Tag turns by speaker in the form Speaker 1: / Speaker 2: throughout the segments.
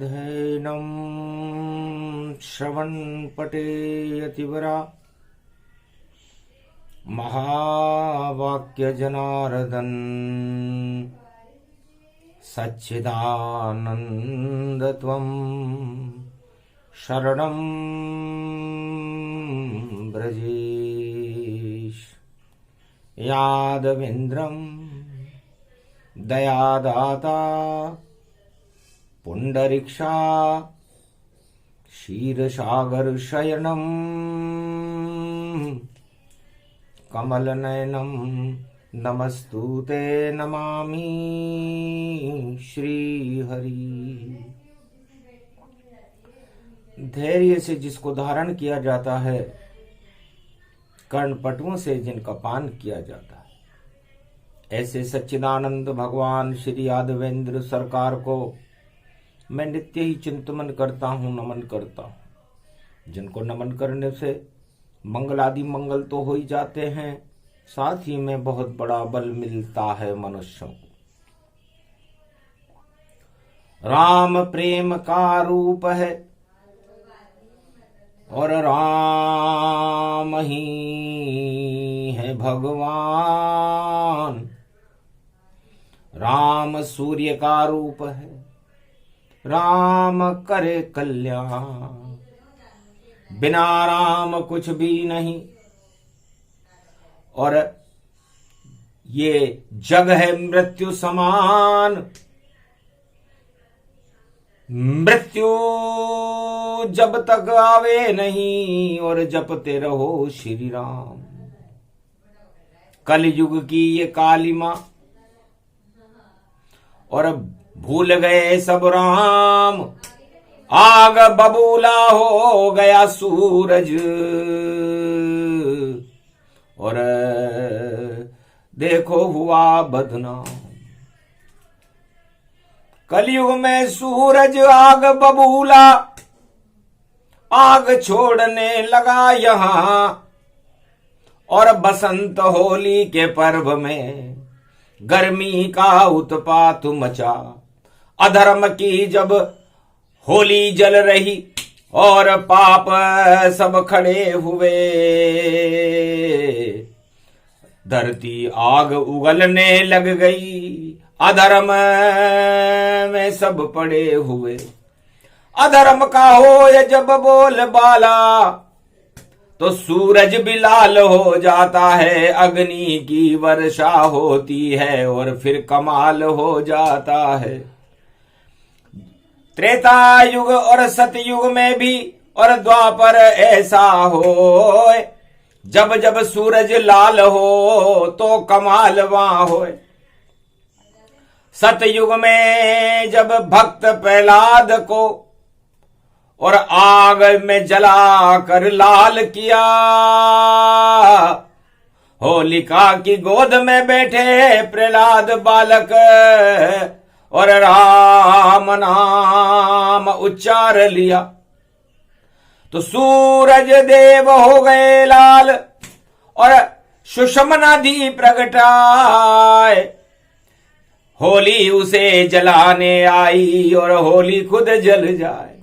Speaker 1: नारायणाध्ययनं श्रवणपटे यतिवरा महावाक्यजनार्दन सच्चिदानन्दत्वं शरणं ब्रजेश। यादवेन्द्रं दयादाता पुंडरीक्षा क्षीरसागर शयनं कमलनयनं नमस्तुते नमामि श्रीहरि। धैर्य से जिसको धारण किया जाता है, कर्णपटुओं से जिनका पान किया जाता है, ऐसे सच्चिदानंद भगवान श्री यादवेंद्र सरकार को मैं नित्य ही चिंतन करता हूँ, नमन करता हूँ। जिनको नमन करने से मंगल आदि मंगल तो हो ही जाते हैं, साथ ही में बहुत बड़ा बल मिलता है मनुष्यों को। राम प्रेम का रूप है और राम ही है भगवान। राम सूर्य का रूप है, राम करे कल्याण। बिना राम कुछ भी नहीं। और ये जग है मृत्यु समान। मृत्यु जब तक आवे नहीं और जपते रहो श्री राम। कलयुग की ये काली मां और भूल गए सब राम। आग बबूला हो गया सूरज और देखो हुआ बदनाम। कलयुग में सूरज आग बबूला, आग छोड़ने लगा यहां। और बसंत होली के पर्व में गर्मी का उत्पात मचा। अधर्म की जब होली जल रही और पाप सब खड़े हुए, धरती आग उगलने लग गई। अधर्म में सब पड़े हुए। अधर्म का हो जब बोल बाला तो सूरज भी लाल हो जाता है। अग्नि की वर्षा होती है और फिर कमाल हो जाता है। त्रेता युग और सतयुग में भी और द्वापर ऐसा हो। जब जब सूरज लाल हो तो कमाल वहां हो। सतयुग में जब भक्त प्रहलाद को और आग में जला कर लाल किया। होलिका की गोद में बैठे प्रहलाद बालक और राम नाम उच्चार लिया तो सूरज देव हो गए लाल और सुषमना दी प्रगटाए। होली उसे जलाने आई और होली खुद जल जाए।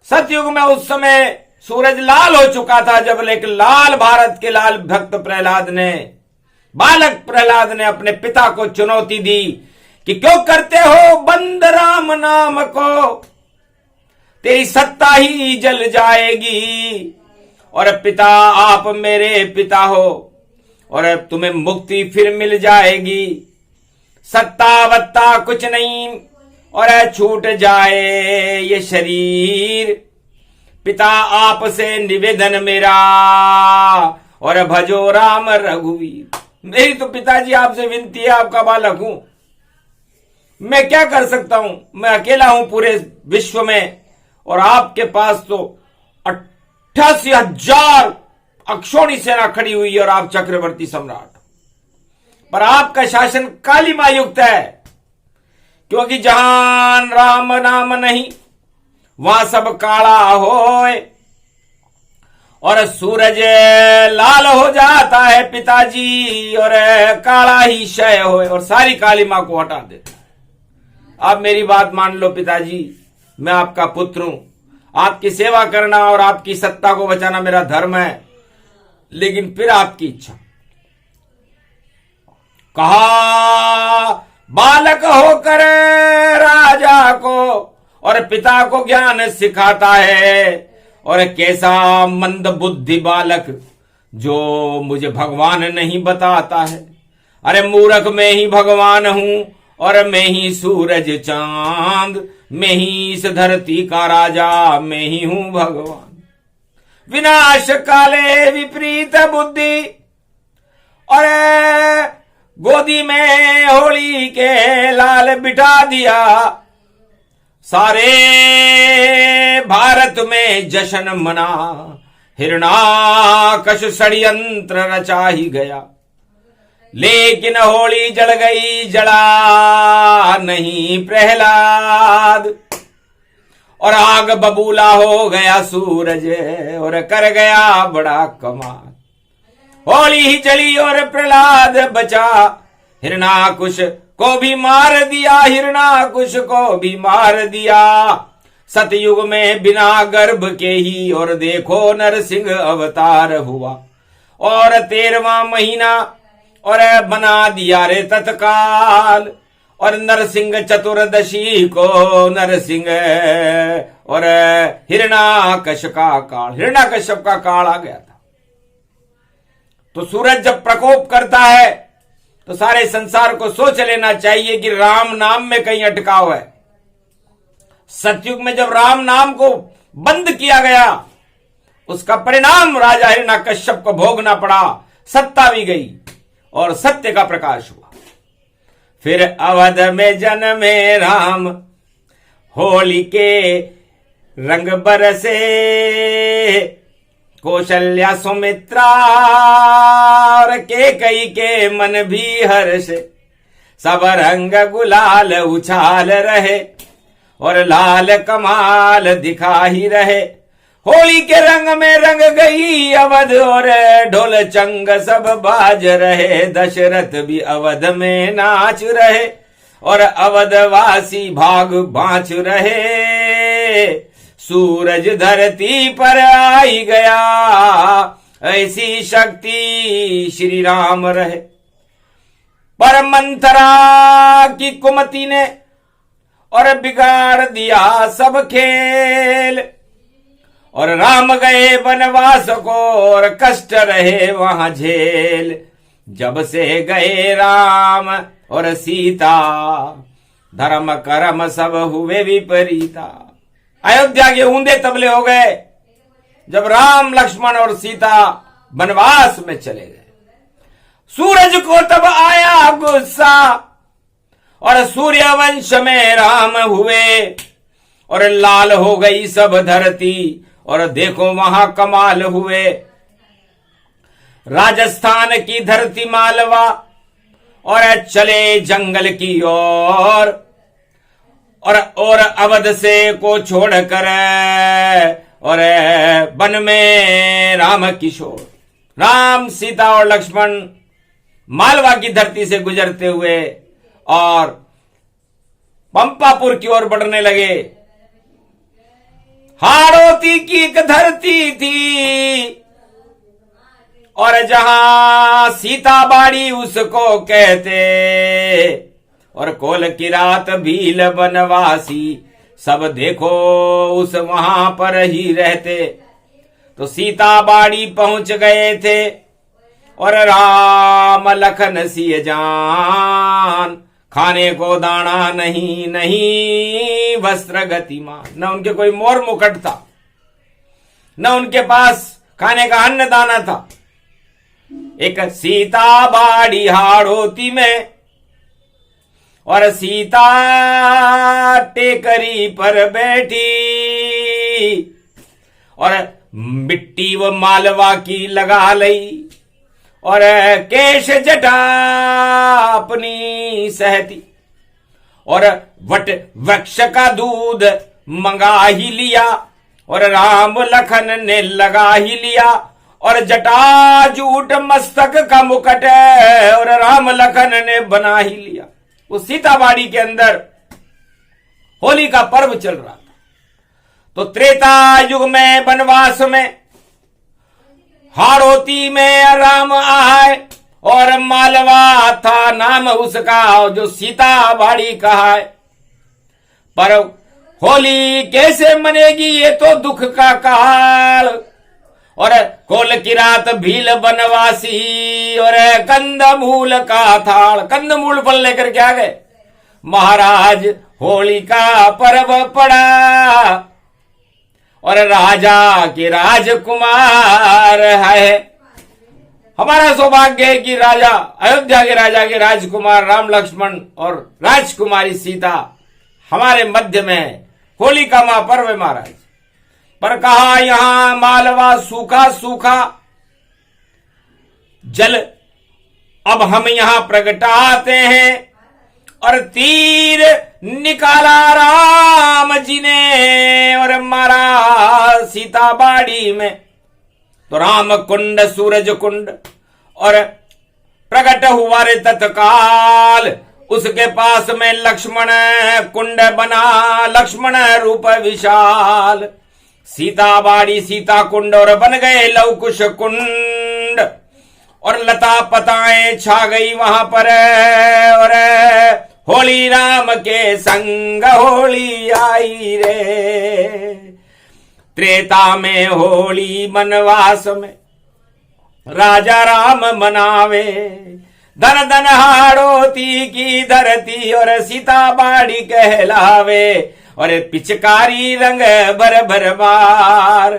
Speaker 1: सतयुग में उस समय सूरज लाल हो चुका था जब एक लाल भारत के लाल भक्त प्रहलाद ने, बालक प्रहलाद ने अपने पिता को चुनौती दी कि क्यों करते हो बंद राम नाम को, तेरी सत्ता ही जल जाएगी। और पिता आप मेरे पिता हो और तुम्हें मुक्ति फिर मिल जाएगी। सत्ता वत्ता कुछ नहीं और छूट जाए ये शरीर। पिता आपसे निवेदन मेरा और भजो राम रघुवीर। मेरी तो पिताजी आपसे विनती है, आपका बालक हूं, मैं क्या कर सकता हूं। मैं अकेला हूं पूरे विश्व में और आपके पास तो 88,000 अक्षौणी सेना खड़ी हुई है और आप चक्रवर्ती सम्राट। पर आपका शासन कालिमा युक्त है, क्योंकि जहां राम नाम नहीं वहां सब काला होए और सूरज लाल हो जाता है पिताजी और काला ही क्षय होए और सारी काली मां को हटा देता है। अब मेरी बात मान लो पिताजी, मैं आपका पुत्र हूं, आपकी सेवा करना और आपकी सत्ता को बचाना मेरा धर्म है, लेकिन फिर आपकी इच्छा। कहा बालक होकर राजा को और पिता को ज्ञान सिखाता है, और कैसा मंद बुद्धि बालक जो मुझे भगवान नहीं बताता है। अरे मूर्ख, मैं ही भगवान हूं और मैं ही सूरज चांद, मैं ही इस धरती का राजा, मैं ही हूं भगवान। विनाश काले विपरीत बुद्धि, और गोदी में होली के लाल बिठा दिया, सारे भारत में जश्न मना, हिरणाकश षड्यंत्र रचा ही गया। लेकिन होली जल गई, जला नहीं प्रहलाद, और आग बबूला हो गया सूरज, और कर गया बड़ा कमाल। होली ही जली और प्रहलाद बचा, हिरणाकुश को भी मार दिया, हिरणाकुश को भी मार दिया। सतयुग में बिना गर्भ के ही, और देखो नरसिंह अवतार हुआ, और 13वां महीना और बना दिया रे तत्काल, और नरसिंह चतुर्दशी को नरसिंह और हिरणाकश का काल, हिरण्याकश्यप का काल आ गया था। तो सूरज जब प्रकोप करता है तो सारे संसार को सोच लेना चाहिए कि राम नाम में कहीं अटकाव है। सतयुग में जब राम नाम को बंद किया गया, उसका परिणाम राजा हिरण्याकश्यप को भोगना पड़ा, सत्ता भी गई और सत्य का प्रकाश हुआ। फिर अवध में जन्मे राम, होली के रंग बरसे, कौशल्या सुमित्रा और केकई के मन भी हर्ष, सब रंग गुलाल उछाल रहे, और लाल कमाल दिखा ही रहे। होली के रंग में रंग गई अवध, और ढोल चंग सब बाज रहे। दशरथ भी अवध में नाच रहे, और अवधवासी भाग बाँच रहे। सूरज धरती पर आई गया, ऐसी शक्ति श्री राम रहे। पर मंथरा की कुमति ने और बिगाड़ दिया सब खेल, और राम गए वनवास को, और कष्ट रहे वहां झेल। जब से गए राम और सीता, धर्म कर्म सब हुए विपरीता। अयोध्या के ऊंधे तबले हो गए जब राम लक्ष्मण और सीता वनवास में चले गए। सूरज को तब आया गुस्सा, और सूर्यवंश में राम हुए, और लाल हो गई सब धरती, और देखो वहां कमाल हुए। राजस्थान की धरती मालवा, और चले जंगल की ओर, और अवध से को छोड़कर, और वन में राम किशोर। राम, सीता और लक्ष्मण मालवा की धरती से गुजरते हुए और पंपापुर की ओर बढ़ने लगे। हाड़ौती की एक धरती थी, और जहां सीताबाड़ी उसको कहते, और कोल की रात भील बनवासी, सब देखो उस वहां पर ही रहते। तो सीताबाड़ी पहुंच गए थे, और राम लखन सिय जान, खाने को दाना नहीं, नहीं वस्त्र गतिमान। न उनके कोई मोर मुकुट था, न उनके पास खाने का अन्न दाना था। एक सीताबाड़ी हाड़ौती में, और सीता टेकरी पर बैठी, और मिट्टी व मालवा की लगा लई, और केश जटा अपनी सहती, और वट वृक्ष का दूध मंगा ही लिया, और राम लखन ने लगा ही लिया, और जटा जूट मस्तक का मुकुट, और राम लखन ने बना ही लिया। उस सीताबाड़ी के अंदर होली का पर्व चल रहा था। तो त्रेता युग में वनवास में हाड़ोती में राम आए, और मालवा था नाम उसका, जो सीता बाड़ी कहा है। पर होली कैसे मनेगी, ये तो दुख का काल। और कोल की रात भील बनवासी, और कंदमूल का थाल, कंदमूल फल लेकर के आ गए। महाराज होली का पर्व पड़ा, और राजा के राजकुमार है। हमारा सौभाग्य है कि राजा, अयोध्या के राजा के राजकुमार राम लक्ष्मण और राजकुमारी सीता हमारे मध्य में होली का महापर्व है महाराज। पर कहा यहां मालवा सूखा सूखा जल, अब हम यहां प्रगटाते हैं। और तीर निकाला राम जी ने, और मारा सीता बाड़ी में। तो राम कुंड सूरज कुंड, और प्रकट हुआ रे तत्काल, उसके पास में लक्ष्मण कुंड बना, लक्ष्मण रूप विशाल। सीता बाड़ी सीता कुंड, और बन गए लवकुश कुंड, और लता पताएं छा गई वहां पर। और होली राम के संग होली आई रे। त्रेता में होली वनवास में राजा राम मनावे। धन धन हाड़ोती की धरती, और सीता बाड़ी कहलावे। और पिचकारी रंग भर भर बार,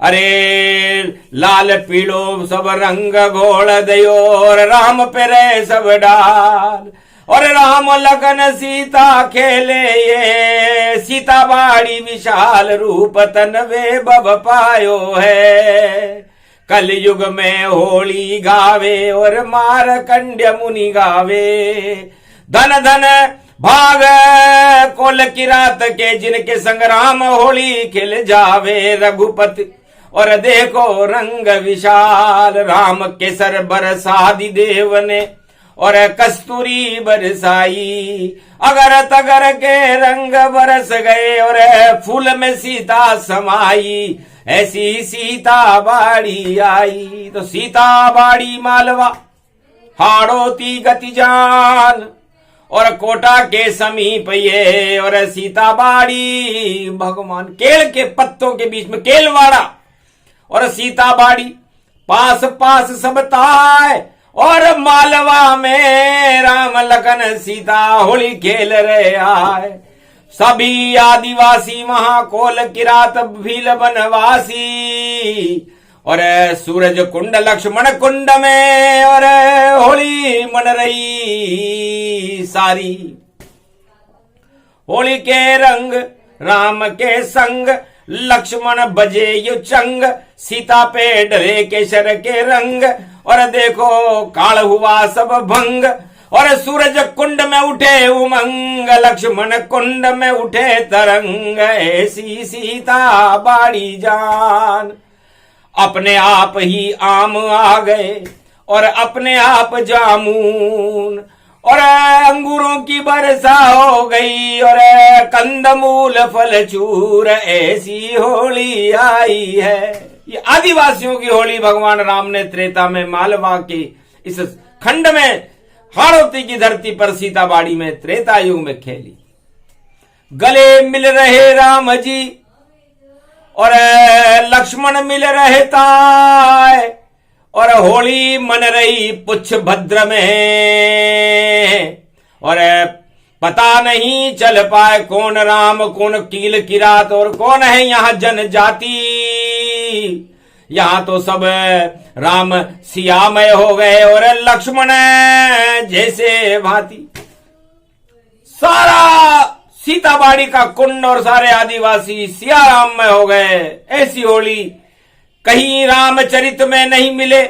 Speaker 1: अरे लाल पीलो सब रंग घोल दयो, और राम पे सब डाल। और राम लगन सीता खेले ये, सीता बाड़ी विशाल रूप तन वे बब पायो है। कल युग में होली गावे, और मारकंड्य मुनि गावे। धन धन भाग कोल की रात के, जिनके संग्राम होली खिल जावे रघुपति। और देखो रंग विशाल, राम केसर बरसादी देव ने, और कस्तूरी बरसाई। अगर तगर के रंग बरस गए, और फूल में सीता समाई। ऐसी सीता बाड़ी आई। तो सीता बाड़ी मालवा हाड़ोती गति जान, और कोटा के समीप ये, और सीता बाड़ी भगवान केल के पत्तों के बीच में केलवाड़ा। और सीता बाड़ी पास पास सब ताय, और मालवा में राम लखन सीता होली खेल रहे आए। सभी आदिवासी वहां कोल किरात भील बनवासी, और सूरज कुंड लक्ष्मण कुंड में, और होली मन रही सारी। होली के रंग राम के संग, लक्ष्मण बजे यु चंग। सीता पे डरे केसर के रंग, और देखो काल हुआ सब भंग। और सूरज कुंड में उठे उमंग, लक्ष्मण कुंड में उठे तरंग। ऐसी सीता बाड़ी जान। अपने आप ही आम आ गए, और अपने आप जामुन। और अंगूरों की वर्षा हो गई, और कंदमूल फल चूर। ऐसी होली आई है। ये आदिवासियों की होली भगवान राम ने त्रेता में मालवा के इस खंड में हाड़ोती की धरती पर सीता बाड़ी में त्रेता युग में खेली। गले मिल रहे राम जी, और लक्ष्मण मिल रहे ताय। और होली मन रही पुच्छ भद्र में, और पता नहीं चल पाए कौन राम कौन कील किरात, और कौन है यहाँ जनजाति। यहाँ तो सब राम सियामय हो गए, और लक्ष्मण जैसे भांति। सारा सीताबाड़ी का कुंड और सारे आदिवासी सियाराम में हो गए। ऐसी होली कहीं रामचरित में नहीं मिले,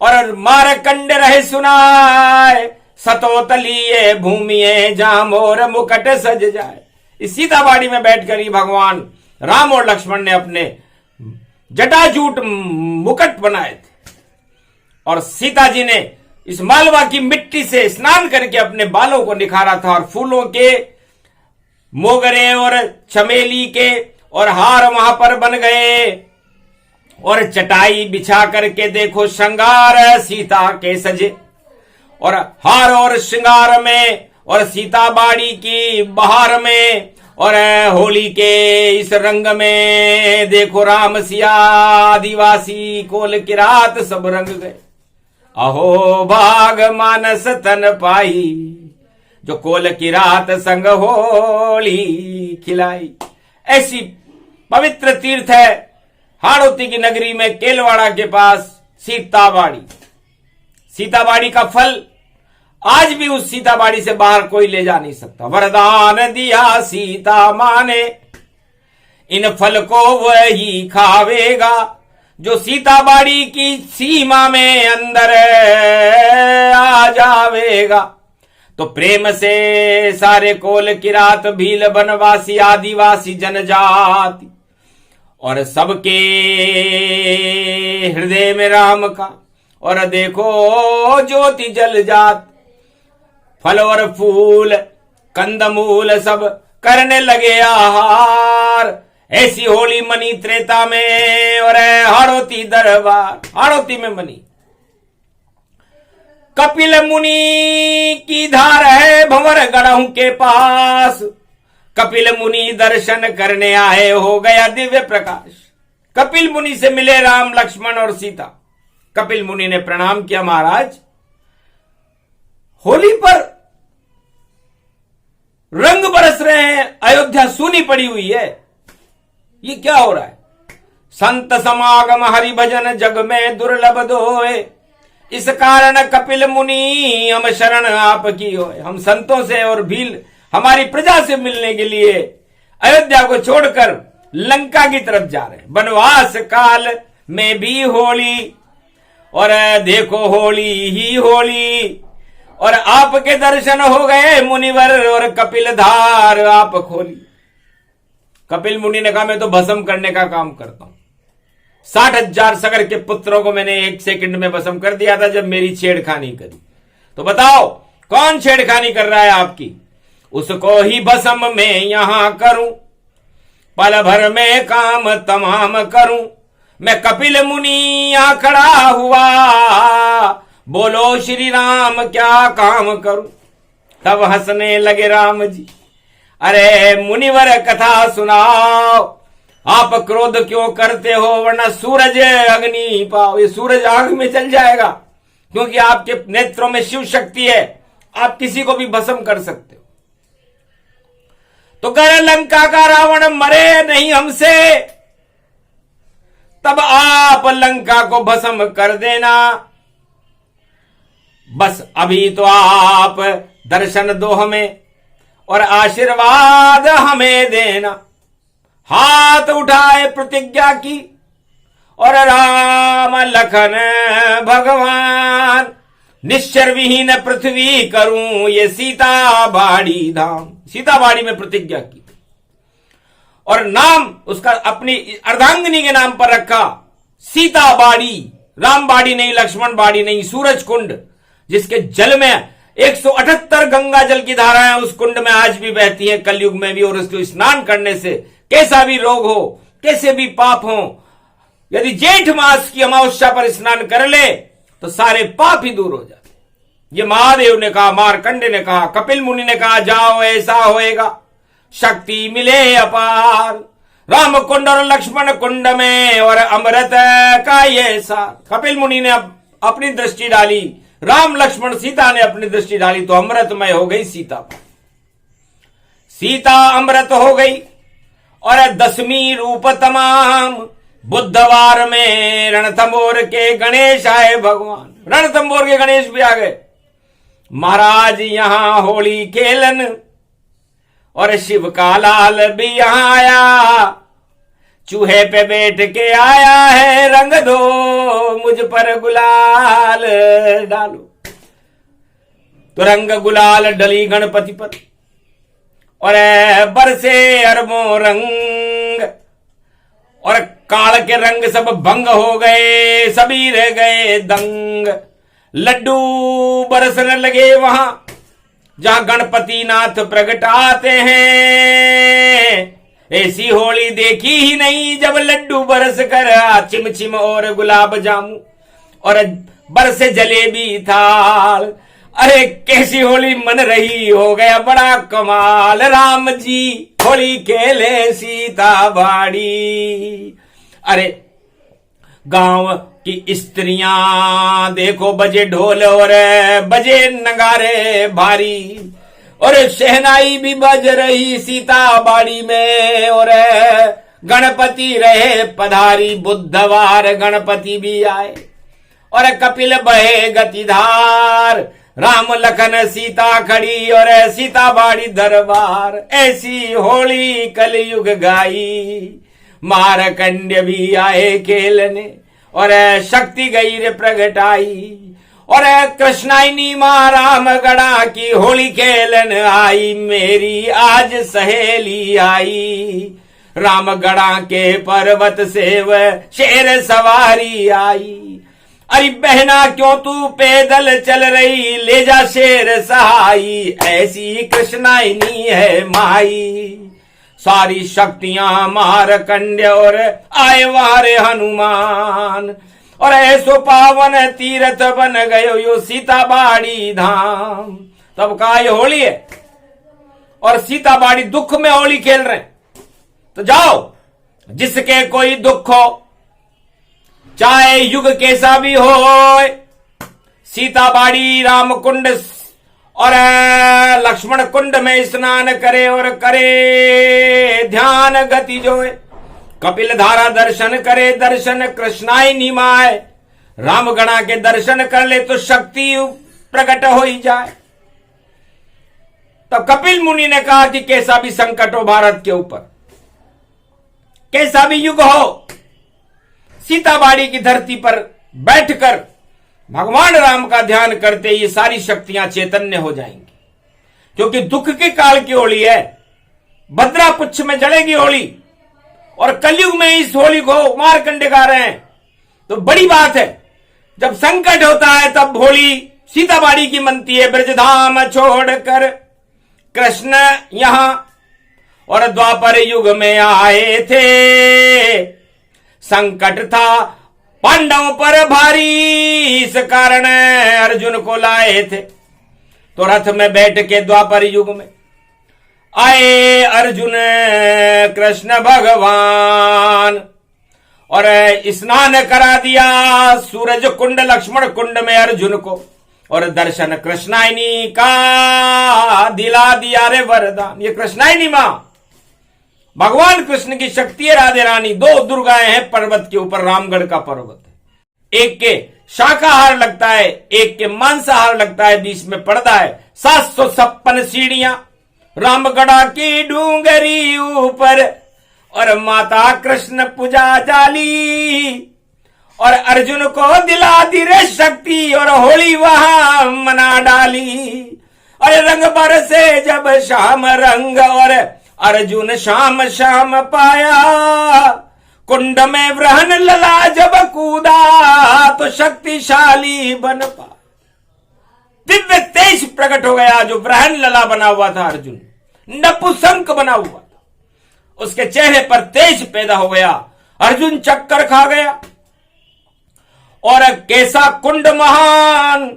Speaker 1: और मारकंड रहे सुनाए। सतोतली ये भूमिये जहां मोर मुकट सज जाए। इस सीताबाड़ी में बैठकर ही भगवान राम और लक्ष्मण ने अपने जटाजूट मुकुट बनाए थे, और सीता जी ने इस मालवा की मिट्टी से स्नान करके अपने बालों को निखारा था, और फूलों के मोगरे और चमेली के और हार वहां पर बन गए। और चटाई बिछा करके देखो श्रृंगार सीता के सजे, और हार और श्रृंगार में और सीता बाड़ी की बहार में और होली के इस रंग में देखो राम सिया आदिवासी कोल की रात सब रंग गए। अहो भाग मानस तन पाई जो कोल की रात संग होली खिलाई। ऐसी पवित्र तीर्थ है हाड़ौती की नगरी में केलवाड़ा के पास सीताबाड़ी। सीताबाड़ी का फल आज भी उस सीताबाड़ी से बाहर कोई ले जा नहीं सकता। वरदान दिया सीता मां ने, इन फल को वही खावेगा जो सीताबाड़ी की सीमा में अंदर आ जावेगा। तो प्रेम से सारे कोल किरात भील बनवासी आदिवासी जनजाति और सबके हृदय में राम का और देखो ज्योति जल जात। फल और फूल कंदमूल सब करने लगे आहार। ऐसी होली मनी त्रेता में और हाड़ौती दरबार। हाड़ौती में मनी कपिल मुनि की धार है भंवर गढ़ों के पास। कपिल मुनि दर्शन करने आए, हो गया दिव्य प्रकाश। कपिल मुनि से मिले राम लक्ष्मण और सीता। कपिल मुनि ने प्रणाम किया, महाराज होली पर रंग बरस रहे हैं, अयोध्या सूनी पड़ी हुई है, ये क्या हो रहा है? संत समागम हरि भजन जग में दुर्लभ दोए, इस कारण कपिल मुनि हम शरण आपकी होए। हम संतों से और भील हमारी प्रजा से मिलने के लिए अयोध्या को छोड़कर लंका की तरफ जा रहे हैं। वनवास काल में भी होली और देखो होली ही होली, और आपके दर्शन हो गए मुनिवर और कपिल धार आप खोली। कपिल मुनि ने कहा मैं तो भस्म करने का काम करता हूं। 60,000 सगर के पुत्रों को मैंने 1 सेकंड में भस्म कर दिया था जब मेरी छेड़खानी करी। तो बताओ कौन छेड़खानी कर रहा है आपकी? उसको ही भस्म में यहां करूं, पल भर में काम तमाम करूं। मैं कपिल मुनि यहां खड़ा हुआ, बोलो श्री राम क्या काम करूं। तब हंसने लगे राम जी, अरे मुनिवर कथा सुनाओ, आप क्रोध क्यों करते हो, वरना सूरज अग्नि पाओ। ये सूरज आग में चल जाएगा, क्योंकि आपके नेत्रों में शिव शक्ति है, आप किसी को भी भस्म कर सकते हो। तो कर लंका का रावण मरे नहीं हमसे, तब आप लंका को भस्म कर देना। बस अभी तो आप दर्शन दो हमें और आशीर्वाद हमें देना। हाथ उठाए प्रतिज्ञा की और राम लखन भगवान, निश्चर विहीन पृथ्वी करूं ये सीता बाड़ी धाम। सीता बाड़ी में प्रतिज्ञा की और नाम उसका अपनी अर्धांगिनी के नाम पर रखा सीता बाड़ी। राम बाड़ी नहीं, लक्ष्मण बाड़ी नहीं, सूरज कुंड, जिसके जल में 178 गंगा जल की धाराएं उस कुंड में आज भी बहती हैं, कलयुग में भी। और उसको स्नान करने से कैसा भी रोग हो, कैसे भी पाप हो, यदि जेठ मास की अमावस्या पर स्नान कर ले तो सारे पाप ही दूर हो जाते। ये महादेव ने कहा, मारकंडे ने कहा, कपिल मुनि ने कहा जाओ ऐसा होएगा, शक्ति मिले अपार। राम कुंड और लक्ष्मण कुंड में और अमृत का ये सार। कपिल मुनि ने अपनी दृष्टि डाली, राम लक्ष्मण सीता ने अपनी दृष्टि डाली, तो अमृतमय हो गई सीता। सीता अमृत हो गई और 10वीं रूप तमाम। बुधवार में रणथंबोर के गणेश आए भगवान। रणथंबोर के गणेश भी आ गए। महाराज यहां होली खेलन और शिव का लाल भी यहां आया। चूहे पे बैठ के आया है, रंग दो मुझ पर गुलाल डालो। तो रंग गुलाल डली गणपति पर और बरसे अरबों रंग, और काल के रंग सब भंग हो गए, सभी रह गए दंग। लड्डू बरसने लगे वहां जहां गणपति नाथ प्रगटाते हैं। ऐसी होली देखी ही नहीं जब लड्डू बरस कर चिम चिम और गुलाब जामू और बरसे जलेबी थाल। अरे कैसी होली मन रही, हो गया बड़ा कमाल। राम जी होली खेले सीता बाड़ी। अरे गांव की स्त्रियां देखो बजे ढोल और बजे नगारे भारी और शहनाई भी बज रही सीता बाड़ी में और गणपति रहे पधारी। बुधवार गणपति भी आए और कपिल बहे गतिधार। राम लखन सीता खड़ी और सीता बाड़ी दरबार। ऐसी होली कलयुग गाई, मारकंड्य भी आए खेलने और शक्ति गई रे प्रगटाई और कृष्णाइनी माँ रामगढ़ा की होली खेलन आई। मेरी आज सहेली आई, रामगढ़ा के पर्वत से वह शेर सवारी आई। अरे बहना क्यों तू पैदल चल रही, ले जा शेर सहाई। ऐसी कृष्णाइनी है माई, सारी शक्तियां मारकंड्य और आए वारे हनुमान और ऐसो पावन तीर्थ बन गयो यो सीता बाड़ी धाम। तब कहा ये होली है और सीता बाड़ी दुख में होली खेल रहे हैं। तो जाओ, जिसके कोई दुख हो, चाहे युग कैसा भी हो, सीता बाड़ी राम कुंड और लक्ष्मण कुंड में स्नान करे और करे ध्यान गति जो है। कपिल धारा दर्शन करे, दर्शन कृष्णाइनी माए। रामगढ़ा के दर्शन कर ले तो शक्ति प्रकट हो ही जाए। तब कपिल मुनि ने कहा कि कैसा भी संकट हो भारत के ऊपर, कैसा भी युग हो, सीताबाड़ी की धरती पर बैठकर भगवान राम का ध्यान करते ये सारी शक्तियां चैतन्य हो जाएंगी। क्योंकि दुख के काल की होली है, भद्रा पुच्छ में जलेगी होली और कलयुग में इस होली को मारकंडे गा रहे हैं। तो बड़ी बात है, जब संकट होता है तब होली सीताबाड़ी की मनती है। ब्रजधाम छोड़कर कृष्ण यहां और द्वापर युग में आए थे। संकट था पांडवों पर भारी, इस कारण अर्जुन को लाए थे। तो रथ में बैठ के द्वापर युग में आए अर्जुन कृष्ण भगवान और स्नान करा दिया सूरज कुंड लक्ष्मण कुंड में अर्जुन को और दर्शन कृष्णाइनी का दिला दिया रे वरदान। ये कृष्णाइनी मां भगवान कृष्ण की शक्ति है। राधे रानी दो दुर्गाएं हैं पर्वत के ऊपर, रामगढ़ का पर्वत है। एक के शाकाहार लगता है, एक के मांसाहार लगता है, बीच में पर्दा है। 756 सीढ़ियां रामगढ़ा की डूंगरी ऊपर और माता कृष्ण पूजा जाली और अर्जुन को दिला दी रे शक्ति और होली वहां मना डाली। और रंग बरसे जब शाम रंग और अर्जुन शाम शाम पाया, कुंड में वृहन लला जब कूदा तो शक्तिशाली बन पा। दिव्य तेज प्रकट हो गया। जो वृहन लला बना हुआ था अर्जुन, नपुंसक बना हुआ था, उसके चेहरे पर तेज पैदा हो गया। अर्जुन चक्कर खा गया और कैसा कुंड महान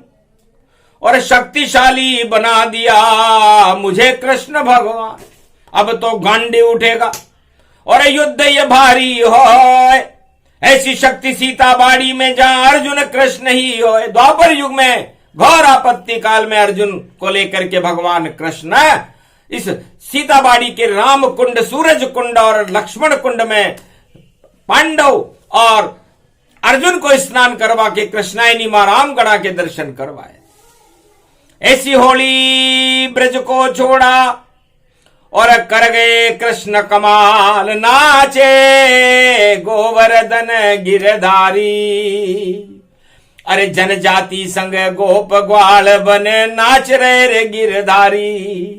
Speaker 1: और शक्तिशाली बना दिया मुझे कृष्ण भगवान। अब तो गांडी उठेगा और युद्ध ये भारी हो। ऐसी शक्ति सीता बाड़ी में जहां अर्जुन कृष्ण ही हो। द्वापर युग में घोर आपत्ति काल में अर्जुन को लेकर के भगवान कृष्ण इस सीताबाड़ी के राम कुंड, सूरज कुंड और लक्ष्मण कुंड में पांडव और अर्जुन को स्नान करवा के कृष्णाइनी मां रामगढ़ा के दर्शन करवाए। ऐसी होली ब्रज को छोड़ा और कर गए कृष्ण कमाल। नाचे गोवर्धन गिरधारी। अरे जनजाति संग गोप ग्वाल बने नाच रहे रे गिरधारी।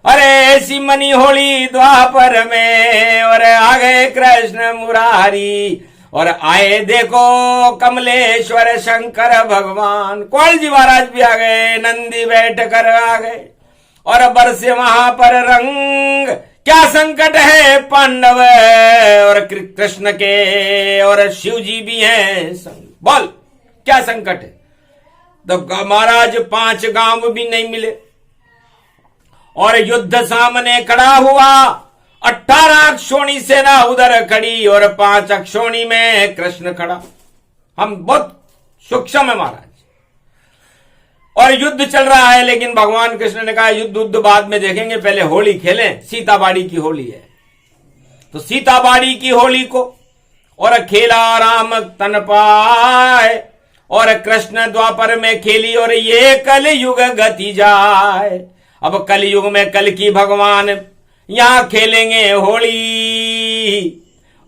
Speaker 1: अरे ऐसी मनी होली द्वापर में और आ गए कृष्ण मुरारी और आए देखो कमलेश्वर शंकर भगवान। कौल जी महाराज भी आ गए, नंदी बैठ कर आ गए और बरसे वहां पर रंग। क्या संकट है पांडव और कृष्ण के, और शिव जी भी हैं संग। बोल क्या संकट है? तो महाराज 5 गांव भी नहीं मिले और युद्ध सामने खड़ा हुआ। 18 अक्षोणी सेना उधर खड़ी और 5 अक्षोणी में कृष्ण खड़ा। हम बहुत सूक्ष्म है महाराज, और युद्ध चल रहा है। लेकिन भगवान कृष्ण ने कहा युद्ध बाद में देखेंगे, पहले होली खेलें। सीताबाड़ी की होली है, तो सीताबाड़ी की होली को और खेला राम तन पाए, और कृष्ण द्वापर में खेली और ये कल युग गति जाए। अब कल युग में कल की भगवान यहां खेलेंगे होली।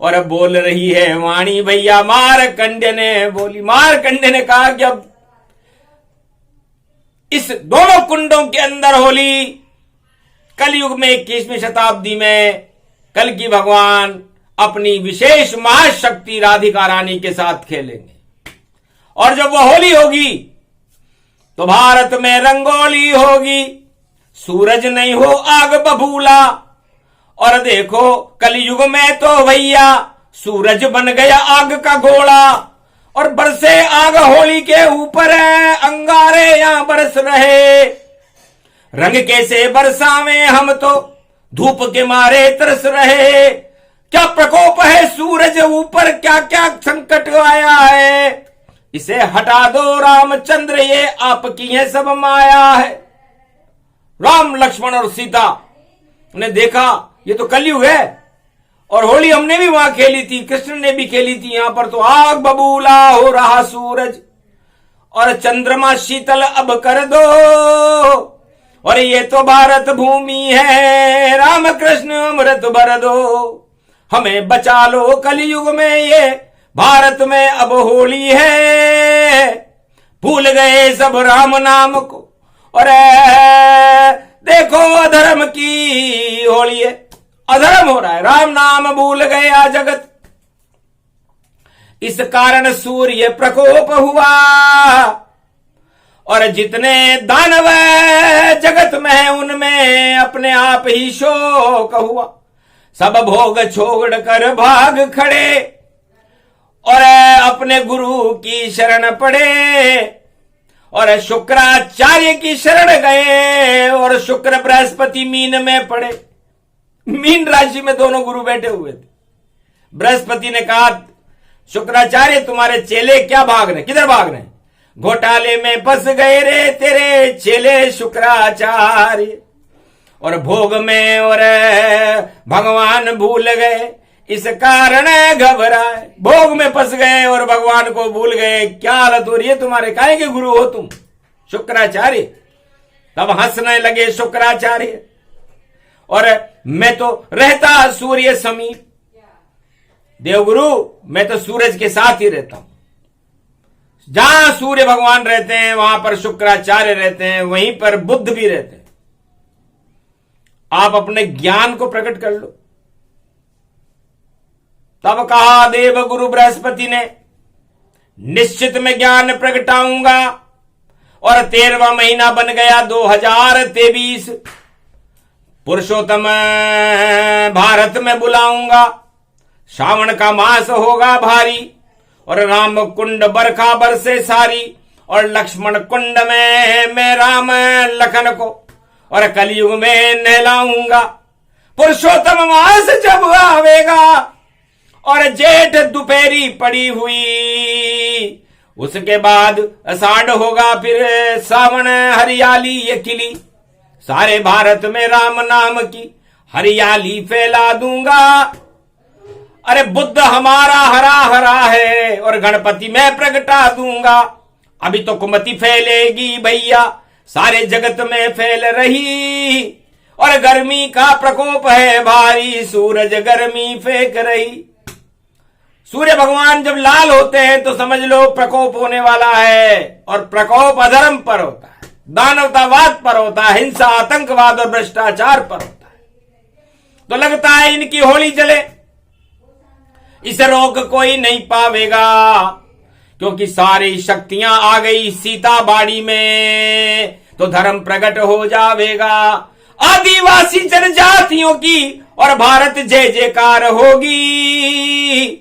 Speaker 1: और बोल रही है वाणी भैया मारकंडे ने बोली। मारकंडे ने कहा कि अब इस दोनों कुंडों के अंदर होली कलयुग में 21वीं शताब्दी में कल की भगवान अपनी विशेष महाशक्ति राधिका रानी के साथ खेलेंगे। और जब वह होली होगी तो भारत में रंगोली होगी, सूरज नहीं हो आग बबूला। और देखो कलयुग में तो भैया सूरज बन गया आग का गोला, और बरसे आग होली के ऊपर है, अंगारे यहां बरस रहे। रंग कैसे बरसावें हम तो धूप के मारे तरस रहे। क्या प्रकोप है सूरज ऊपर, क्या क्या संकट आया है। इसे हटा दो रामचंद्र, ये आपकी है सब माया है। राम लक्ष्मण और सीता ने देखा ये तो कलयुग है, और होली हमने भी वहां खेली थी, कृष्ण ने भी खेली थी। यहां पर तो आग बबूला हो रहा सूरज, और चंद्रमा शीतल अब कर दो। और ये तो भारत भूमि है, राम कृष्ण अमृत भर दो। हमें बचा लो कलयुग में, ये भारत में अब होली है। भूल गए सब राम नाम को, और देखो अधर्म की होली है। अधर्म हो रहा है, राम नाम भूल गया जगत। इस कारण सूर्य प्रकोप हुआ, और जितने दानव जगत में हैं उनमें अपने आप ही शोक हुआ। सब भोग छोड़ कर भाग खड़े, और अपने गुरु की शरण पड़े, और शुक्राचार्य की शरण गए। और शुक्र बृहस्पति मीन में पड़े। मीन राशि में दोनों गुरु बैठे हुए थे। बृहस्पति ने कहा शुक्राचार्य तुम्हारे चेले क्या भाग रहे, किधर भाग रहे? घोटाले में फंस गए रे तेरे चेले शुक्राचार्य। और भोग में और भगवान भूल गए, इस कारण घबराए। भोग में फंस गए और भगवान को भूल गए। क्या हालत हो रही है तुम्हारे, काहे के गुरु हो तुम शुक्राचार्य? तब हंसने लगे शुक्राचार्य। और मैं तो रहता सूर्य समीप, देवगुरु मैं तो सूरज के साथ ही रहता हूं। जहां सूर्य भगवान रहते हैं वहां पर शुक्राचार्य रहते हैं, वहीं पर बुद्ध भी रहते हैं। आप अपने ज्ञान को प्रकट कर लो। तब कहा देव गुरु बृहस्पति ने निश्चित में ज्ञान प्रगटाऊंगा। और 13वां महीना बन गया 2023। पुरुषोत्तम भारत में बुलाऊंगा। श्रावण का मास होगा भारी, और राम कुंड बरखा बरसे सारी। और लक्ष्मण कुंड में मैं राम लखन को, और कलयुग में नहलाऊंगा। पुरुषोत्तम मास जब आवेगा, और जेठ दोपहरी पड़ी हुई, उसके बाद आषाढ़ होगा, फिर सावन हरियाली ये खिली। सारे भारत में राम नाम की हरियाली फैला दूंगा। अरे बुद्ध हमारा हरा हरा है, और गणपति मैं प्रगटा दूंगा। अभी तो कुमति फैलेगी भैया, सारे जगत में फैल रही। और गर्मी का प्रकोप है भारी, सूरज गर्मी फेंक रही। सूर्य भगवान जब लाल होते हैं तो समझ लो प्रकोप होने वाला है। और प्रकोप अधर्म पर होता है, दानवतावाद पर होता है, हिंसा आतंकवाद और भ्रष्टाचार पर होता है। तो लगता है इनकी होली जले, इस रोक कोई नहीं पावेगा, क्योंकि सारी शक्तियां आ गई सीता बाड़ी में, तो धर्म प्रकट हो जावेगा। आदिवासी जनजातियों की और भारत जय जयकार होगी।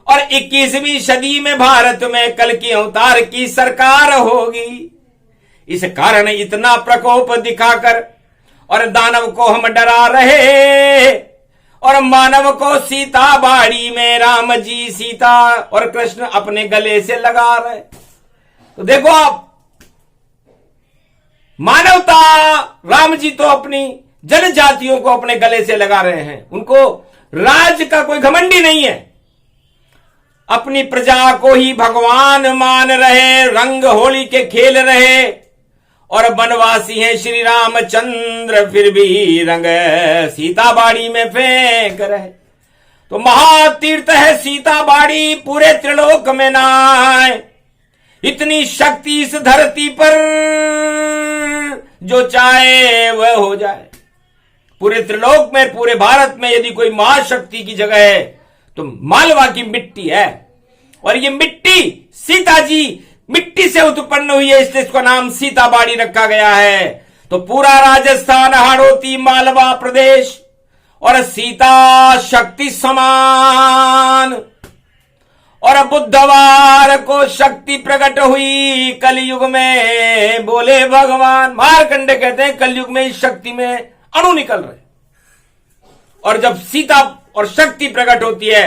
Speaker 1: और 21वीं सदी में भारत में कल की अवतार की सरकार होगी। इस कारण इतना प्रकोप दिखाकर और दानव को हम डरा रहे और मानव को सीता बाड़ी में राम जी सीता और कृष्ण अपने गले से लगा रहे। तो देखो आप, मानवता, राम जी तो अपनी जनजातियों को अपने गले से लगा रहे हैं। उनको राज का कोई घमंडी नहीं है, अपनी प्रजा को ही भगवान मान रहे, रंग होली के खेल रहे और वनवासी हैं श्री रामचंद्र, फिर भी रंग सीता बाड़ी में फेंक रहे। तो महातीर्थ है सीता बाड़ी, पूरे त्रिलोक में नाय। इतनी शक्ति इस धरती पर, जो चाहे वह हो जाए। पूरे त्रिलोक में, पूरे भारत में यदि कोई महाशक्ति की जगह है तो मालवा की मिट्टी है। और ये मिट्टी सीता जी मिट्टी से उत्पन्न हुई है, इसलिए इसका नाम सीता बाड़ी रखा गया है। तो पूरा राजस्थान, हाड़ौती, मालवा प्रदेश और सीता शक्ति समान। और बुधवार को शक्ति प्रकट हुई कलयुग में, बोले भगवान। मार्कंडे कहते हैं कलयुग में इस शक्ति में अणु निकल रहे। और जब सीता और शक्ति प्रकट होती है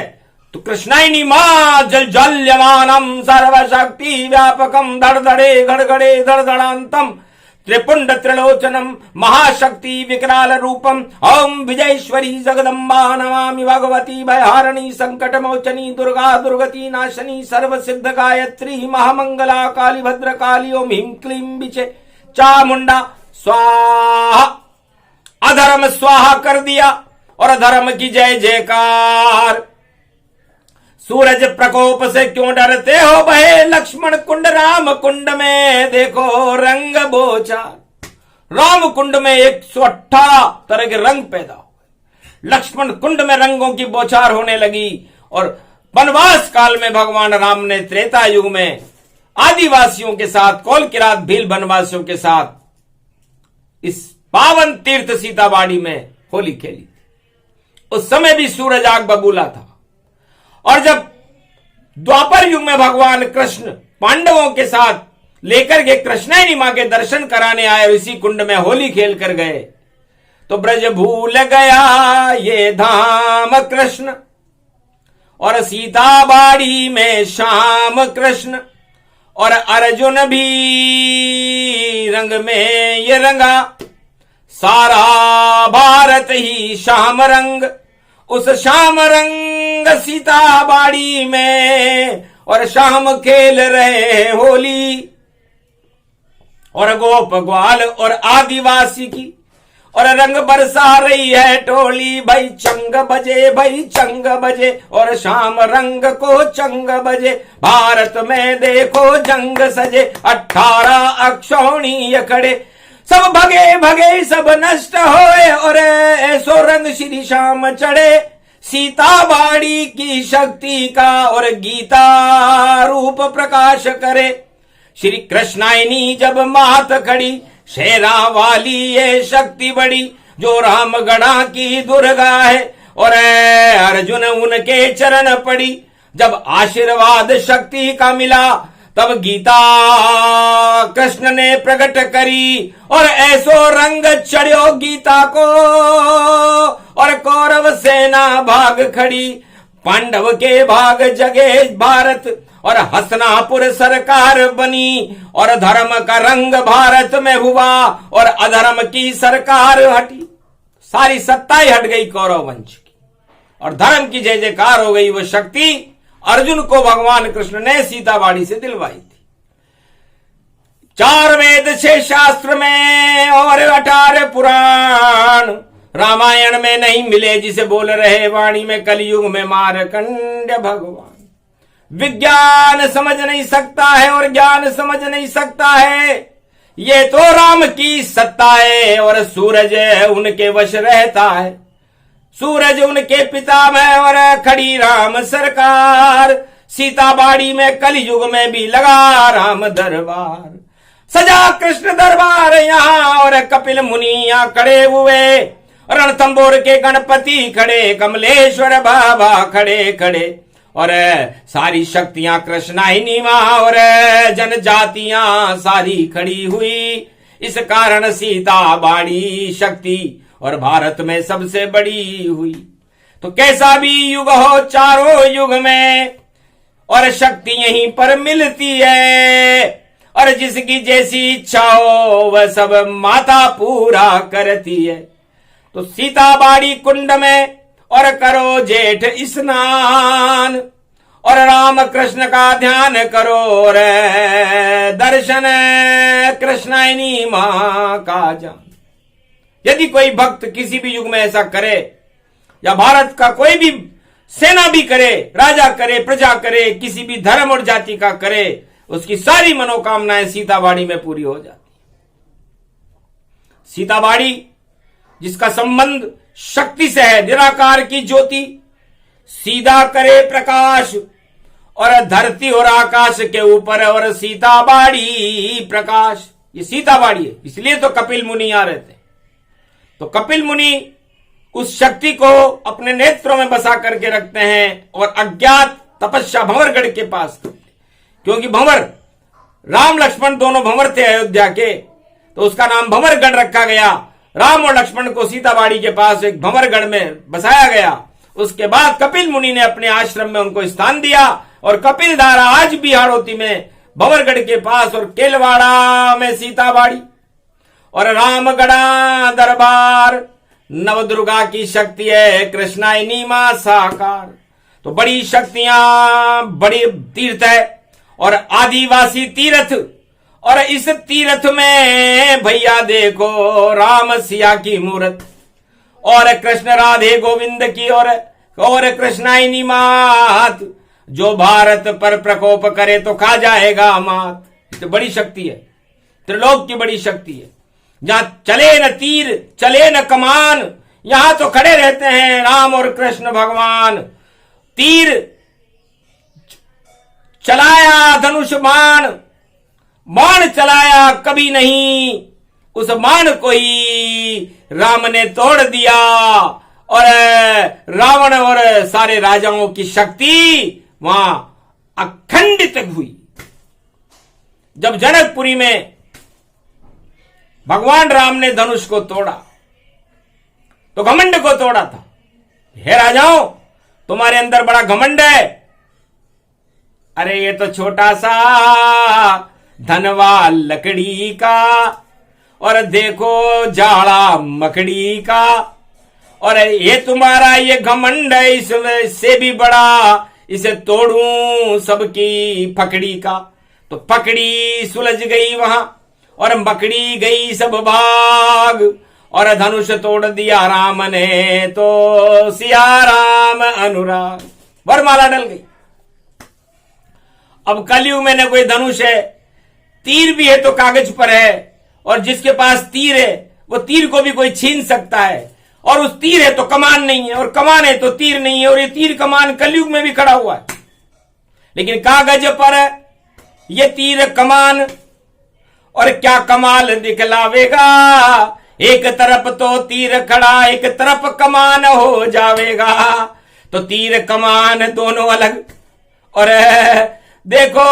Speaker 1: तो कृष्णायनी मां जल जल्यमानम सर्वशक्ति व्यापकम धड़धड़े घड़घड़े धड़धड़ांतम त्रिपुंड त्रिलोचनम महाशक्ति विकराल रूपम ओम विजयेश्वरी जगदम्बा नमामि भगवती भयहारिणी संकट मोचनी दुर्गा दुर्गति नाशनी सर्व सिद्ध गायत्री महामंगला काली भद्र काली ओम ह्रीं क्लीं विचे चामुंडा स्वाहा। अधर्म स्वाहा कर दिया और धर्म की जय जयकार। सूरज प्रकोप से क्यों डरते हो भये, लक्ष्मण कुंड राम कुंड में देखो रंग बोछार। राम कुंड में 118 तरह के रंग पैदा हुए, लक्ष्मण कुंड में रंगों की बौछार होने लगी। और वनवास काल में भगवान राम ने त्रेता युग में आदिवासियों के साथ, कौल किरात भील वनवासियों के साथ इस पावन तीर्थ सीताबाड़ी में होली खेली। उस समय भी सूरज आग बबूला था। और जब द्वापर युग में भगवान कृष्ण पांडवों के साथ लेकर के कृष्णायनी मां के दर्शन कराने आए और इसी कुंड में होली खेल कर गए, तो ब्रज भूल गया ये धाम कृष्ण। और सीता बाड़ी में श्याम कृष्ण और अर्जुन भी रंग में ये रंगा। सारा भारत ही श्याम रंग, उस श्याम रंग सीता बाड़ी में और श्याम खेल रहे होली। और गोप ग्वाल और आदिवासी की और रंग बरसा रही है टोली। भाई चंग बजे, भाई चंग बजे और श्याम रंग को चंग बजे। भारत में देखो जंग सजे, 18 अक्षौणी खड़े। सब भगे भगे सब नष्ट होए और ऐसो रंग श्री श्याम चढ़े। सीता बाड़ी की शक्ति का और गीता रूप प्रकाश करे। श्री कृष्णायनी जब मात खड़ी, शेरा वाली ये शक्ति बड़ी। जो राम गणा की दुर्गा है और अर्जुन उनके चरण पड़ी। जब आशीर्वाद शक्ति का मिला, तब गीता कृष्ण ने प्रकट करी और ऐसो रंग चढ़ो गीता को। और कौरव सेना भाग खड़ी, पांडव के भाग जगे भारत और हसनापुर सरकार बनी। और धर्म का रंग भारत में हुआ और अधर्म की सरकार हटी। सारी सत्ताई हट गई कौरव वंश की और धर्म की जय जयकार हो गई। वो शक्ति अर्जुन को भगवान कृष्ण ने सीताबाड़ी से दिलवाई थी। 4 वेद 6 शास्त्र में और 18 पुराण रामायण में नहीं मिले, जिसे बोल रहे वाणी में कलयुग में मार्कंड्य भगवान। विज्ञान समझ नहीं सकता है और ज्ञान समझ नहीं सकता है, ये तो राम की सत्ता है। और सूरज उनके वश रहता है, सूरज उनके पिता में और खड़ी राम सरकार। सीताबाड़ी में कलयुग में भी लगा राम दरबार। सजा कृष्ण दरबार यहाँ और कपिल मुनि यहाँ खड़े हुए। रणथंबोर के गणपति खड़े, कमलेश्वर बाबा खड़े खड़े, और सारी शक्तियां कृष्णाइनी मां और जनजातियां सारी खड़ी हुई। इस कारण सीता बाड़ी शक्ति और भारत में सबसे बड़ी हुई। तो कैसा भी युग हो चारों युग में, और शक्ति यहीं पर मिलती है, और जिसकी जैसी इच्छा हो वह सब माता पूरा करती है। तो सीता बाड़ी कुंड में और करो जेठ स्नान, और राम कृष्ण का ध्यान करो, और दर्शन कृष्णाइनी मां का जान। यदि कोई भक्त किसी भी युग में ऐसा करे, या भारत का कोई भी सेना भी करे, राजा करे, प्रजा करे, किसी भी धर्म और जाति का करे, उसकी सारी मनोकामनाएं सीताबाड़ी में पूरी हो जाती। सीताबाड़ी जिसका संबंध शक्ति से है, निराकार की ज्योति सीधा करे प्रकाश, और धरती और आकाश के ऊपर और सीताबाड़ी प्रकाश। ये सीताबाड़ी है, इसलिए तो कपिल मुनि यहां रहते। तो कपिल मुनि उस शक्ति को अपने नेत्रों में बसा करके रखते हैं, और अज्ञात तपस्या भंवरगढ़ के पास, क्योंकि भंवर राम लक्ष्मण दोनों भंवर थे अयोध्या के, तो उसका नाम भंवरगढ़ रखा गया। राम और लक्ष्मण को सीताबाड़ी के पास एक भंवरगढ़ में बसाया गया। उसके बाद कपिल मुनि ने अपने आश्रम में उनको स्थान दिया, और कपिल धारा आज भी हाड़ौती में भंवरगढ़ के पास, और केलवाड़ा में सीताबाड़ी, और रामगढ़ा दरबार नवदुर्गा की शक्ति है, कृष्णाइनी मां साकार। तो बड़ी शक्तियां, बड़ी तीर्थ है और आदिवासी तीर्थ, और इस तीर्थ में भैया देखो राम सिया की मूर्त, और कृष्ण राधे गोविंद की, और कृष्णाइनी मात। जो भारत पर प्रकोप करे तो खा जाएगा मात। तो बड़ी शक्ति है, त्रिलोक की बड़ी शक्ति है। जहां चले न तीर, चले न कमान, यहां तो खड़े रहते हैं राम और कृष्ण भगवान। तीर चलाया धनुष बाण, बाण चलाया कभी नहीं, उस बाण को ही राम ने तोड़ दिया, और रावण और सारे राजाओं की शक्ति वहां अखंडित हुई। जब जनकपुरी में भगवान राम ने धनुष को तोड़ा, तो घमंड को तोड़ा था। हे राजाओं, तुम्हारे अंदर बड़ा घमंड है। अरे ये तो छोटा सा धनवा लकड़ी का, और देखो जाड़ा मकड़ी का, और ये तुम्हारा ये घमंड है, इससे भी बड़ा इसे तोड़ूं सबकी फकड़ी का। तो फकड़ी सुलझ गई वहां, और मकड़ी गई सब भाग, और धनुष तोड़ दिया राम ने, तो सिया राम अनुराग। वरमाला डल गई। अब कलयुग में न कोई धनुष है, तीर भी है तो कागज पर है, और जिसके पास तीर है वो तीर को भी कोई छीन सकता है, और उस तीर है तो कमान नहीं है, और कमान है तो तीर नहीं है, और ये तीर कमान कलयुग में भी खड़ा हुआ है। लेकिन कागज पर ये तीर कमान, और क्या कमाल दिखलावेगा। एक तरफ तो तीर खड़ा, एक तरफ कमान हो जावेगा। तो तीर कमान दोनों अलग, और देखो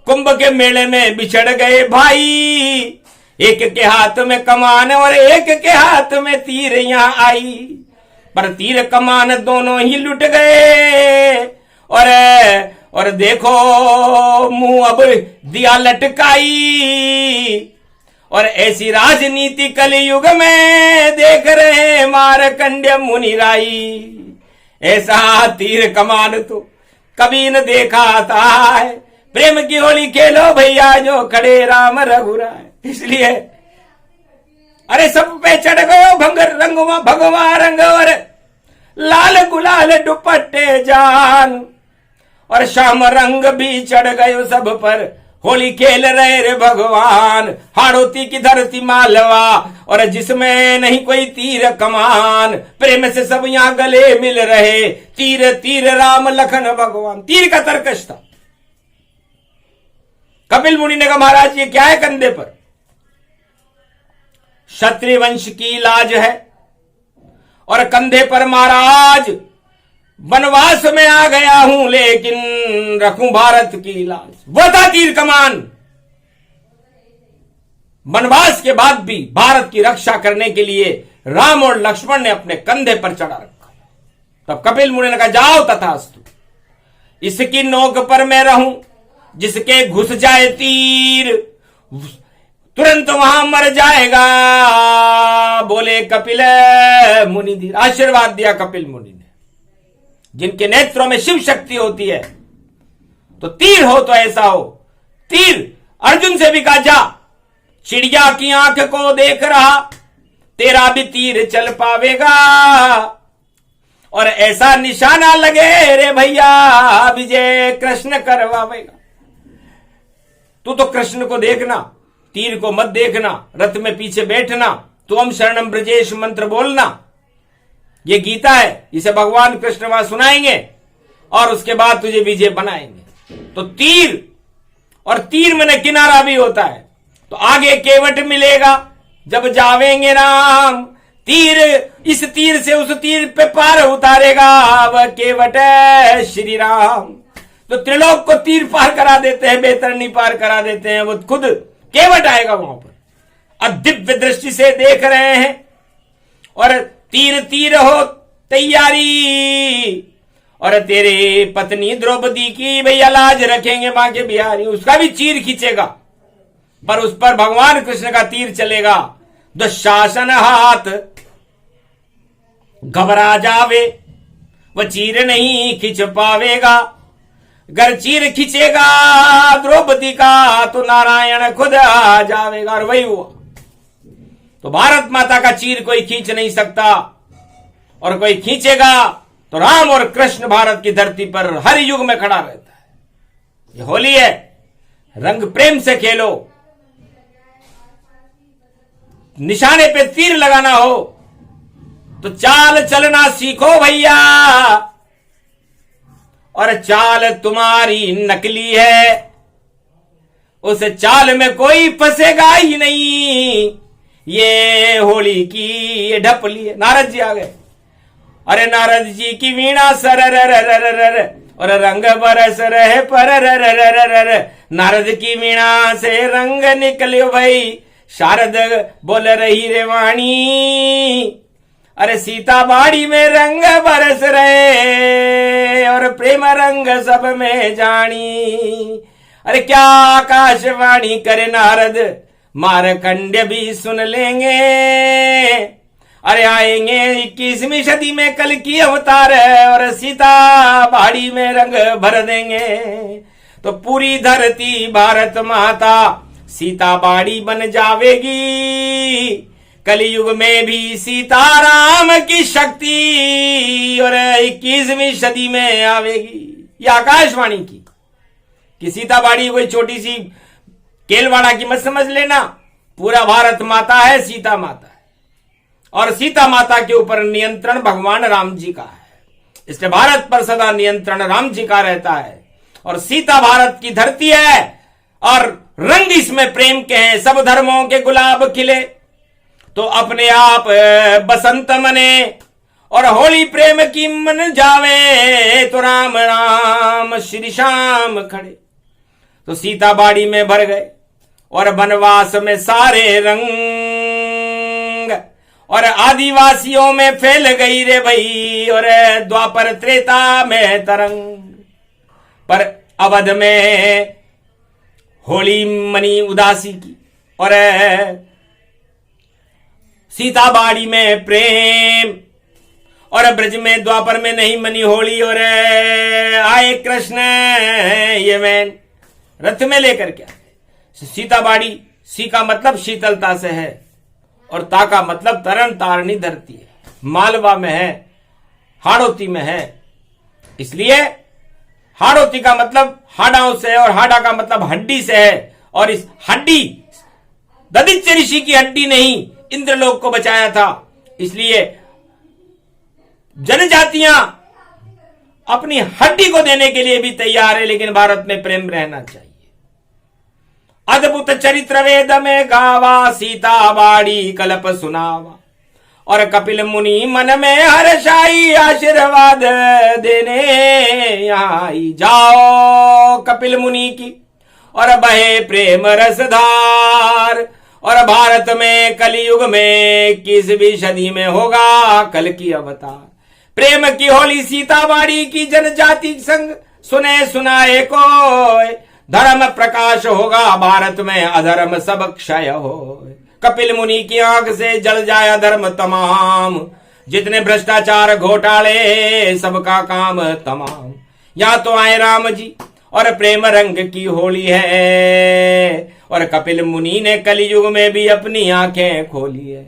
Speaker 1: कुंभ के मेले में बिछड़ गए भाई, एक के हाथ में कमान और एक के हाथ में तीर यहां आई, पर तीर कमान दोनों ही लुट गए। और देखो मुंह अब दिया लटकाई, और ऐसी राजनीति कलयुग में देख रहे मारकंड्य मुनिराई। ऐसा तीर कमान तो कभी न देखा था। प्रेम की होली खेलो भैया जो खड़े राम रघुराय। इसलिए अरे सब पे चढ़ गयो भंगर रंगवा भगवा रंग, और लाल गुलाल दुपट्टे जान, और श्याम रंग भी चढ़ गयो सब पर, होली खेल रहे रे भगवान। हाड़ौती की धरती मालवा, और जिसमें नहीं कोई तीर कमान, प्रेम से सब यहां गले मिल रहे, तीर तीर राम लखन भगवान। तीर का तर्कश था। कपिल मुनि ने कहा महाराज ये क्या है कंधे पर? क्षत्रिय वंश की लाज है, और कंधे पर महाराज वनवास में आ गया हूं, लेकिन रखूं भारत की लाज। वो था तीर कमान। वनवास के बाद भी भारत की रक्षा करने के लिए राम और लक्ष्मण ने अपने कंधे पर चढ़ा रखा। तब कपिल मुनि ने कहा, जाओ तथास्तु, इसकी नोक पर मैं रहूं, जिसके घुस जाए तीर तुरंत वहां मर जाएगा। बोले कपिल मुनि धीर। आशीर्वाद दिया कपिल मुनि ने। जिनके नेत्रों में शिव शक्ति होती है, तो तीर हो तो ऐसा हो। तीर अर्जुन से भी कहा, जा, चिड़िया की आंख को देख रहा, तेरा भी तीर चल पावेगा। और ऐसा निशाना लगे रे भैया, विजय कृष्ण करवावेगा। तू तो कृष्ण को देखना, तीर को मत देखना, रथ में पीछे बैठना, तुम शरणम ब्रजेश मंत्र बोलना। ये गीता है, इसे भगवान कृष्ण वहां सुनाएंगे और उसके बाद तुझे विजय बनाएंगे। तो तीर, और तीर में किनारा भी होता है, तो आगे केवट मिलेगा जब जावेंगे राम। तीर, इस तीर से उस तीर पे पार उतारेगा वह केवट है श्री राम। तो त्रिलोक को तीर पार करा देते हैं, बेतरनी पार करा देते हैं, वो खुद केवट आएगा वहां पर। अब दिव्य दृष्टि से देख रहे हैं, और तीर तीर हो तैयारी। और तेरे पत्नी द्रौपदी की भैया लाज रखेंगे मां के बिहारी, उसका भी चीर खींचेगा, पर उस पर भगवान कृष्ण का तीर चलेगा। दुशासन हाथ घबरा जावे, वह चीर नहीं खींच पावेगा। अगर चीर खींचेगा द्रौपदी का, तो नारायण खुद आ जावेगा। और वही हुआ। तो भारत माता का चीर कोई खींच नहीं सकता, और कोई खींचेगा तो राम और कृष्ण भारत की धरती पर हर युग में खड़ा रहता है। ये होली है, रंग प्रेम से खेलो। निशाने पे तीर लगाना हो तो चाल चलना सीखो भैया, और चाल तुम्हारी नकली है, उस चाल में कोई फंसेगा ही नहीं। ये होली की ये ढपली है। नारद जी आ गए। अरे नारद जी की वीणा सर और रंग बरस रहे पर। नारद की वीणा से रंग निकलियो भाई, शारद बोल रही रे वाणी। अरे सीता बाड़ी में रंग बरस रहे, और प्रेम रंग सब में जानी। अरे क्या आकाशवाणी करे नारद, मारकंड्य भी सुन लेंगे। अरे आएंगे 21वीं सदी में कल की अवतार, और सीता बाड़ी में रंग भर देंगे। तो पूरी धरती भारत माता सीता बाड़ी बन जावेगी। कलयुग में भी सीताराम की शक्ति, और 21वीं सदी में आवेगी। ये आकाशवाणी की कि सीता बाड़ी कोई छोटी सी केलवाड़ा की मत समझ लेना। पूरा भारत माता है, सीता माता है, और सीता माता के ऊपर नियंत्रण भगवान राम जी का है। इसलिए भारत पर सदा नियंत्रण राम जी का रहता है। और सीता भारत की धरती है, और रंग इसमें प्रेम के हैं। सब धर्मों के गुलाब खिले तो अपने आप बसंत मने, और होली प्रेम की मन जावे तो राम राम श्री श्याम खड़े। तो सीता बाड़ी में भर गए, और वनवास में सारे रंग, और आदिवासियों में फैल गई रे भई, और द्वापर त्रेता में तरंग। पर अवध में होली मनी उदासी की, और सीता बाड़ी में प्रेम, और ब्रज में द्वापर में नहीं मनी होली। और आए कृष्ण ये मैं रथ में लेकर के सीता बाड़ी। सी का मतलब शीतलता से है, और ता का मतलब तरण तारणी धरती है। मालवा में है, हाड़ौती में है। इसलिए हाड़ौती का मतलब हाडाओं से, और हाडा का मतलब हड्डी से है। और इस हड्डी ददिच्य ऋषि की हड्डी नहीं, इंद्रलोक को बचाया था। इसलिए जनजातियां अपनी हड्डी को देने के लिए भी तैयार है, लेकिन भारत में प्रेम रहना चाहिए। अद्भुत चरित्र वेद में गावा, सीता बाड़ी कल्प सुनावा। और कपिल मुनि मन में हर्षाई आशीर्वाद देने आई। जाओ कपिल मुनि की और बहे प्रेम रसधार, और भारत में कलयुग में किसवीं सदी में होगा कल की अवतार। प्रेम की होली सीताबाड़ी की जनजाति संग सुने सुनाए कोय, धर्म प्रकाश होगा भारत में अधर्म सब क्षय हो। कपिल मुनि की आंख से जल जाए अधर्म तमाम, जितने भ्रष्टाचार घोटाले सबका काम तमाम। या तो आए राम जी और प्रेम रंग की होली है, और कपिल मुनि ने कलयुग में भी अपनी आंखें खोली है।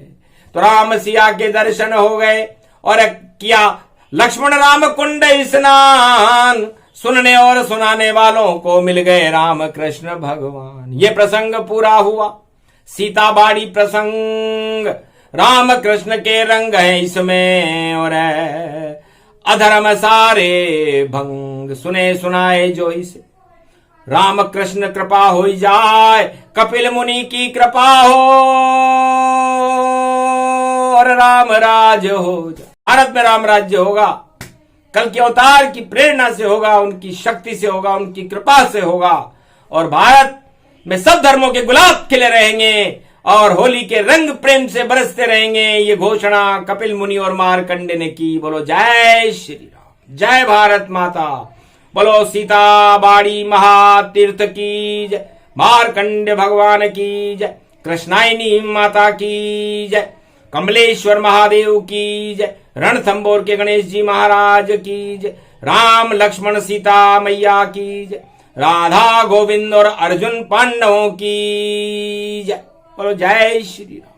Speaker 1: तो राम सिया के दर्शन हो गए और किया लक्ष्मण राम कुंड स्नान, सुनने और सुनाने वालों को मिल गए राम कृष्ण भगवान। ये प्रसंग पूरा हुआ सीताबाड़ी प्रसंग, राम कृष्ण के रंग है इसमें और अधर्म सारे भंग। सुने सुनाए जो इसे राम कृष्ण कृपा हो जाए, कपिल मुनि की कृपा हो और राम राज हो जाए। भारत में राम राज्य होगा, कल के अवतार की प्रेरणा से होगा, उनकी शक्ति से होगा, उनकी कृपा से होगा, और भारत में सब धर्मों के गुलाब खिले रहेंगे और होली के रंग प्रेम से बरसते रहेंगे। ये घोषणा कपिल मुनि और मार्कंडे ने की। बोलो जय श्री राम, जय भारत माता, बोलो सीता बाड़ी महातीर्थ की जय, मार्कंडे भगवान की जय, कृष्णायनी माता की जय, कमलेश्वर महादेव की जय, रणथंबोर के गणेश जी महाराज की जय, राम लक्ष्मण सीता मैया की जय, राधा गोविंद और अर्जुन पांडवों की जय। बोलो जय श्री राम।